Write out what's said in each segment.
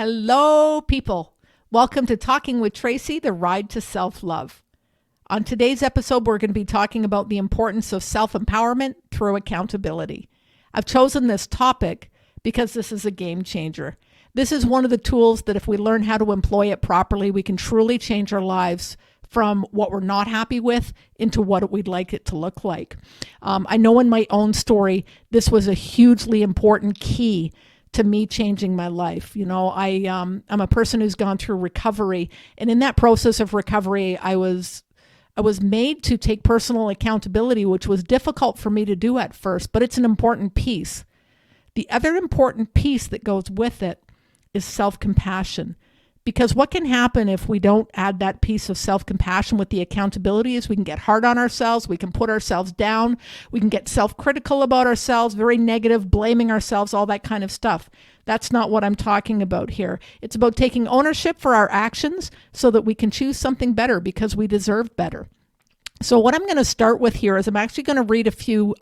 Hello, people. Welcome to Talking with Tracey, the Ride to Self-Love. On today's episode, we're going to be talking about the importance of self-empowerment through accountability. I've chosen this topic because this is a game changer. This is one of the tools that if we learn how to employ it properly, we can truly change our lives from what we're not happy with into what we'd like it to look like. I know in my own story, this was a hugely important key to me changing my life. You know, I'm a person who's gone through recovery, and in that process of recovery, I was made to take personal accountability, which was difficult for me to do at first, but it's an important piece. The other important piece that goes with it is self-compassion. Because what can happen if we don't add that piece of self-compassion with the accountability is we can get hard on ourselves, we can put ourselves down, we can get self-critical about ourselves, very negative, blaming ourselves, all that kind of stuff. That's not what I'm talking about here. It's about taking ownership for our actions so that we can choose something better because we deserve better. So what I'm going to start with here is I'm actually going to read a few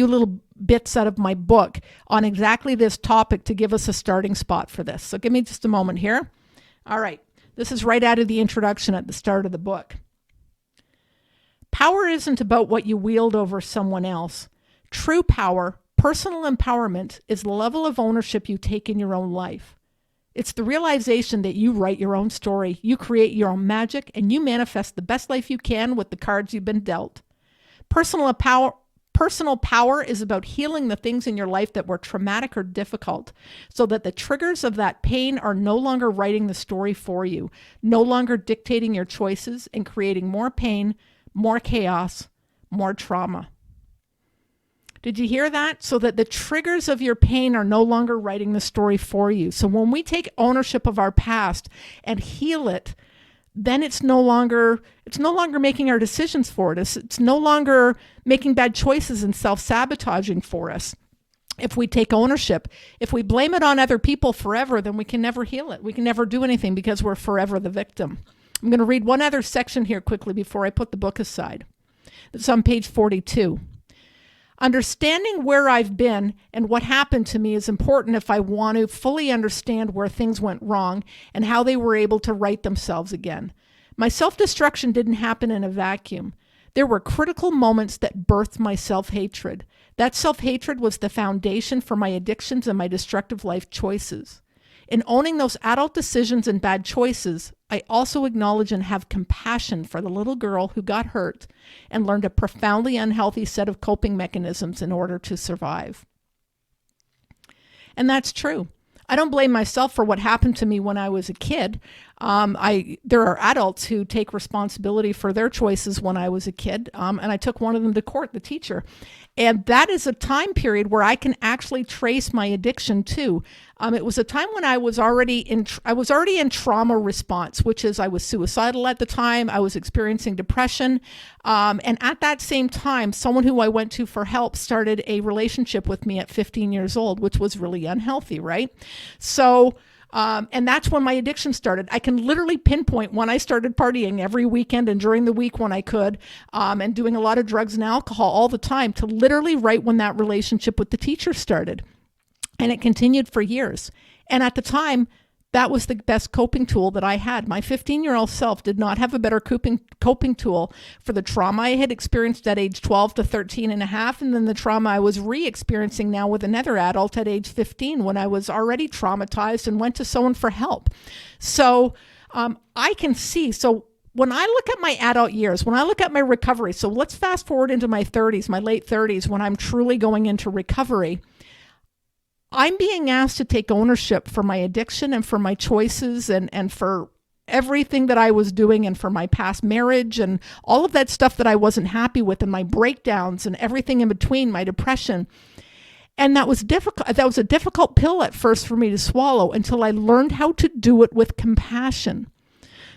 little bits out of my book on exactly this topic to give us a starting spot for this. So give me just a moment here. All right, this is right out of the introduction at the start of the book. Power isn't about what you wield over someone else. True power, personal empowerment, is the level of ownership you take in your own life. It's the realization that you write your own story, you create your own magic, and you manifest the best life you can with the cards you've been dealt. Personal power is about healing the things in your life that were traumatic or difficult so that the triggers of that pain are no longer writing the story for you, no longer dictating your choices and creating more pain, more chaos, more trauma. Did you hear that? So that the triggers of your pain are no longer writing the story for you. So when we take ownership of our past and heal it, then it's no longer making our decisions for us. It's no longer making bad choices and self-sabotaging for us. If we take ownership, if we blame it on other people forever, then we can never heal it. We can never do anything because we're forever the victim. I'm going to read one other section here quickly before I put the book aside. It's on page 42. Understanding where I've been and what happened to me is important if I want to fully understand where things went wrong and how they were able to right themselves again. My self-destruction didn't happen in a vacuum. There were critical moments that birthed my self-hatred. That self-hatred was the foundation for my addictions and my destructive life choices. In owning those adult decisions and bad choices, I also acknowledge and have compassion for the little girl who got hurt and learned a profoundly unhealthy set of coping mechanisms in order to survive. And that's true. I don't blame myself for what happened to me when I was a kid. There are adults who take responsibility for their choices when I was a kid, and I took one of them to court, the teacher. And that is a time period where I can actually trace my addiction to. It was a time when I was already in trauma response, which is I was suicidal at the time. I was experiencing depression. And at that same time, someone who I went to for help started a relationship with me at 15 years old, which was really unhealthy, right? So, and that's when my addiction started. I can literally pinpoint when I started partying every weekend and during the week when I could, and doing a lot of drugs and alcohol all the time to literally right when that relationship with the teacher started. And it continued for years. And at the time, that was the best coping tool that I had. My 15-year-old self did not have a better coping tool for the trauma I had experienced at age 12 to 13 and a half, and then the trauma I was re-experiencing now with another adult at age 15 when I was already traumatized and went to someone for help. So I can see, so when I look at my adult years, when I look at my recovery, so let's fast forward into my 30s, my late 30s, when I'm truly going into recovery, I'm being asked to take ownership for my addiction and for my choices and for everything that I was doing and for my past marriage and all of that stuff that I wasn't happy with and my breakdowns and everything in between, my depression. And that was difficult. That was a difficult pill at first for me to swallow until I learned how to do it with compassion.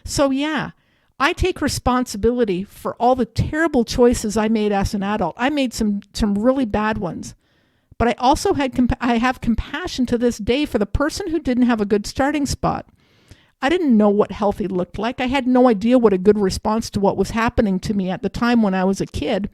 So yeah, I take responsibility for all the terrible choices I made as an adult. I made some really bad ones. But I also have compassion to this day for the person who didn't have a good starting spot. I didn't know what healthy looked like. I had no idea what a good response to what was happening to me at the time when I was a kid.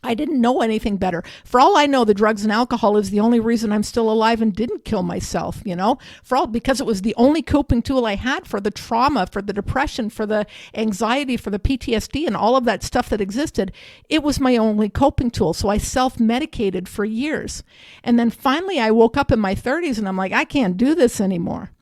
I didn't know anything better. For all I know, the drugs and alcohol is the only reason I'm still alive and didn't kill myself, because it was the only coping tool I had for the trauma, for the depression, for the anxiety, for the PTSD and all of that stuff that existed. It was my only coping tool. So I self-medicated for years. And then finally I woke up in my 30s and I'm like, I can't do this anymore.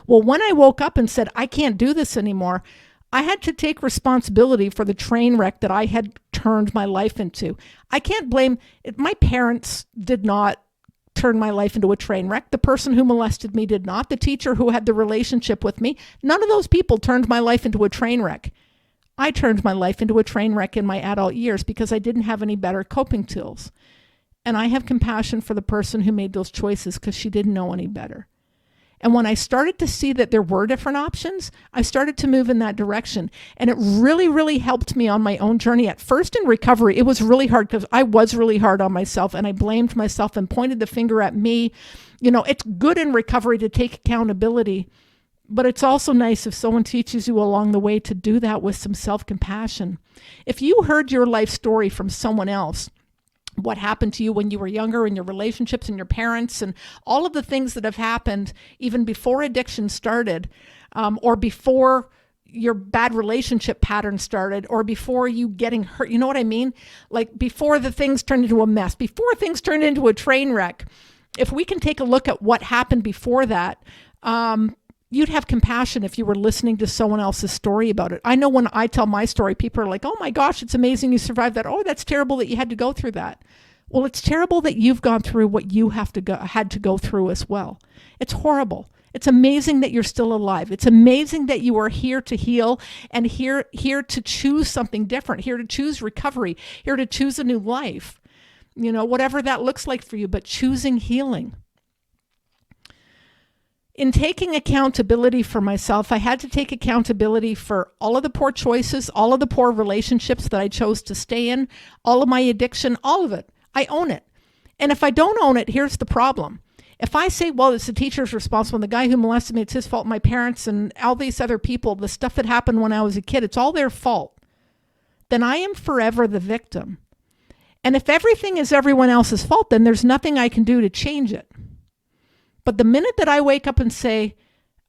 Well, when I woke up and said, I can't do this anymore, I had to take responsibility for the train wreck that I had turned my life into. I can't blame it. My parents did not turn my life into a train wreck. The person who molested me did not. The teacher who had the relationship with me, none of those people turned my life into a train wreck. I turned my life into a train wreck in my adult years because I didn't have any better coping tools. And I have compassion for the person who made those choices because she didn't know any better. And when I started to see that there were different options, I started to move in that direction. And it really, really helped me on my own journey. At first in recovery, it was really hard because I was really hard on myself and I blamed myself and pointed the finger at me. It's good in recovery to take accountability, but it's also nice if someone teaches you along the way to do that with some self-compassion. If you heard your life story from someone else, what happened to you when you were younger and your relationships and your parents and all of the things that have happened even before addiction started, or before your bad relationship pattern started, or before you getting hurt. You know what I mean? Like before the things turned into a mess, before things turned into a train wreck. If we can take a look at what happened before that, you'd have compassion if you were listening to someone else's story about it. I know when I tell my story, people are like, oh my gosh, it's amazing you survived that. Oh, that's terrible that you had to go through that. Well, it's terrible that you've gone through what you had to go through as well. It's horrible. It's amazing that you're still alive. It's amazing that you are here to heal and here to choose something different, here to choose recovery, here to choose a new life. Whatever that looks like for you, but choosing healing. In taking accountability for myself, I had to take accountability for all of the poor choices, all of the poor relationships that I chose to stay in, all of my addiction, all of it. I own it. And if I don't own it, here's the problem. If I say, well, it's the teacher's responsible, and the guy who molested me, it's his fault, my parents and all these other people, the stuff that happened when I was a kid, it's all their fault, then I am forever the victim. And if everything is everyone else's fault, then there's nothing I can do to change it. But the minute that I wake up and say,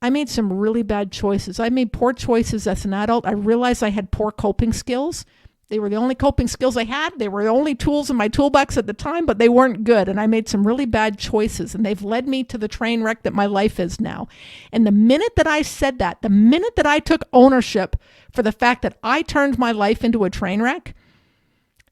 I made some really bad choices, I made poor choices as an adult, I realized I had poor coping skills. They were the only coping skills I had. They were the only tools in my toolbox at the time, but they weren't good. And I made some really bad choices, and they've led me to the train wreck that my life is now. And the minute that I said that, the minute that I took ownership for the fact that I turned my life into a train wreck,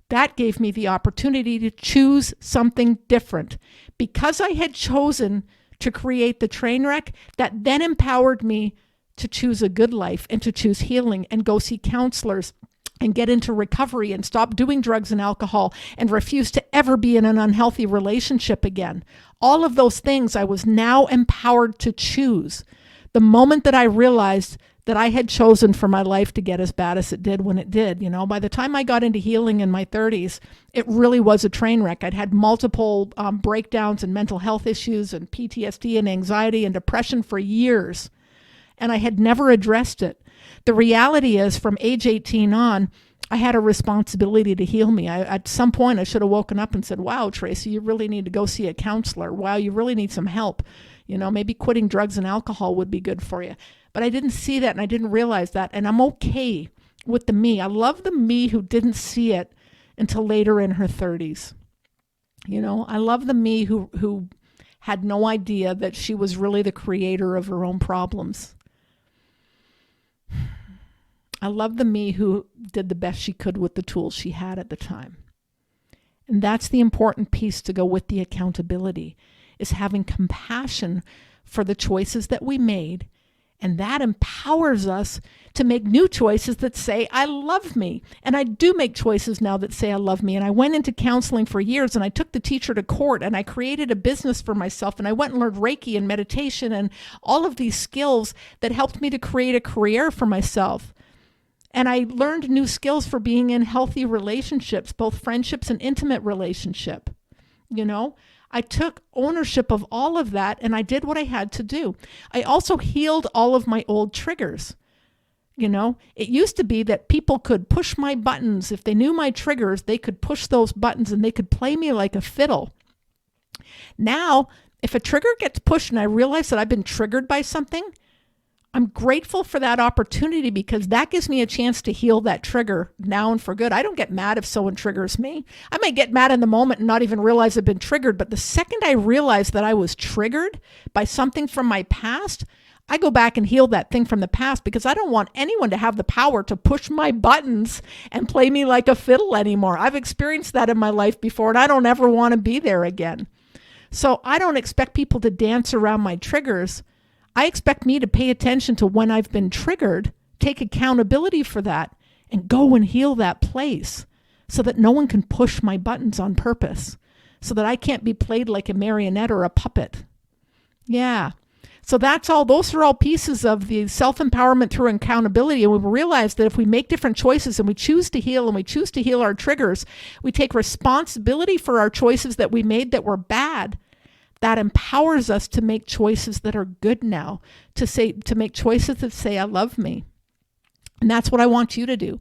that gave me the opportunity to choose something different. Because I had chosen to create the train wreck, that then empowered me to choose a good life and to choose healing and go see counselors and get into recovery and stop doing drugs and alcohol and refuse to ever be in an unhealthy relationship again. All of those things I was now empowered to choose. The moment that I realized that I had chosen for my life to get as bad as it did when it did, by the time I got into healing in my 30s, it really was a train wreck. I'd had multiple breakdowns and mental health issues and PTSD and anxiety and depression for years, and I had never addressed it. The reality is, from age 18 on, I had a responsibility to heal me. At some point, I should have woken up and said, wow, Tracey, you really need to go see a counselor. Wow, you really need some help. Maybe quitting drugs and alcohol would be good for you. But I didn't see that, and I didn't realize that. And I'm okay with the me. I love the me who didn't see it until later in her 30s. I love the me who had no idea that she was really the creator of her own problems. I love the me who did the best she could with the tools she had at the time. And that's the important piece to go with the accountability, is having compassion for the choices that we made. And that empowers us to make new choices that say, I love me. And I do make choices now that say, I love me. And I went into counseling for years, and I took the teacher to court, and I created a business for myself. And I went and learned Reiki and meditation and all of these skills that helped me to create a career for myself. And I learned new skills for being in healthy relationships, both friendships and intimate relationship. I took ownership of all of that, and I did what I had to do. I also healed all of my old triggers. You know, it used to be that people could push my buttons. If they knew my triggers, they could push those buttons and they could play me like a fiddle. Now, if a trigger gets pushed and I realize that I've been triggered by something, I'm grateful for that opportunity because that gives me a chance to heal that trigger now and for good. I don't get mad if someone triggers me. I may get mad in the moment and not even realize I've been triggered, but the second I realize that I was triggered by something from my past, I go back and heal that thing from the past because I don't want anyone to have the power to push my buttons and play me like a fiddle anymore. I've experienced that in my life before and I don't ever want to be there again. So I don't expect people to dance around my triggers. I expect me to pay attention to when I've been triggered, take accountability for that, and go and heal that place so that no one can push my buttons on purpose, so that I can't be played like a marionette or a puppet. Yeah. So that's all. Those are all pieces of the self-empowerment through accountability. And we realize that if we make different choices and we choose to heal and we choose to heal our triggers, we take responsibility for our choices that we made that were bad. That empowers us to make choices that are good now, to make choices that say, I love me. And that's what I want you to do.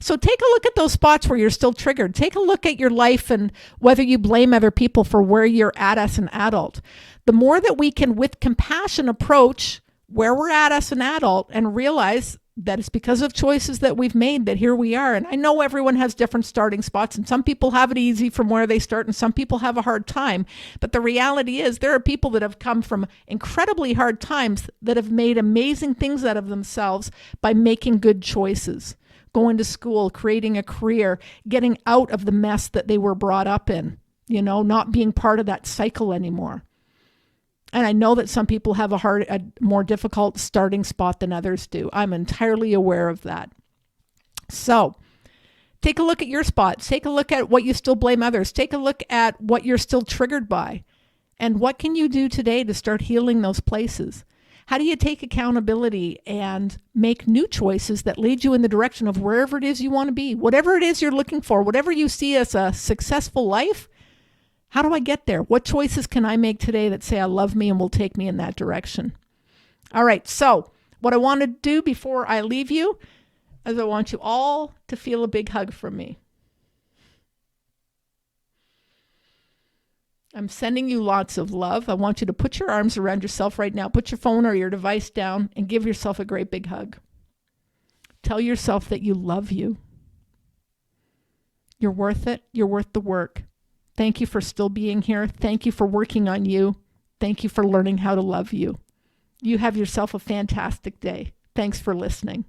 So take a look at those spots where you're still triggered. Take a look at your life and whether you blame other people for where you're at as an adult. The more that we can, with compassion, approach where we're at as an adult and realize that it's because of choices that we've made that here we are. And I know everyone has different starting spots and some people have it easy from where they start and some people have a hard time. But the reality is there are people that have come from incredibly hard times that have made amazing things out of themselves by making good choices, going to school, creating a career, getting out of the mess that they were brought up in, not being part of that cycle anymore. And I know that some people have a more difficult starting spot than others do. I'm entirely aware of that. So take a look at your spots. Take a look at what you still blame others. Take a look at what you're still triggered by. And what can you do today to start healing those places? How do you take accountability and make new choices that lead you in the direction of wherever it is you want to be? Whatever it is you're looking for, whatever you see as a successful life, how do I get there? What choices can I make today that say I love me and will take me in that direction? All right, so what I want to do before I leave you is I want you all to feel a big hug from me. I'm sending you lots of love. I want you to put your arms around yourself right now. Put your phone or your device down and give yourself a great big hug. Tell yourself that you love you. You're worth it. You're worth the work. Thank you for still being here. Thank you for working on you. Thank you for learning how to love you. You have yourself a fantastic day. Thanks for listening.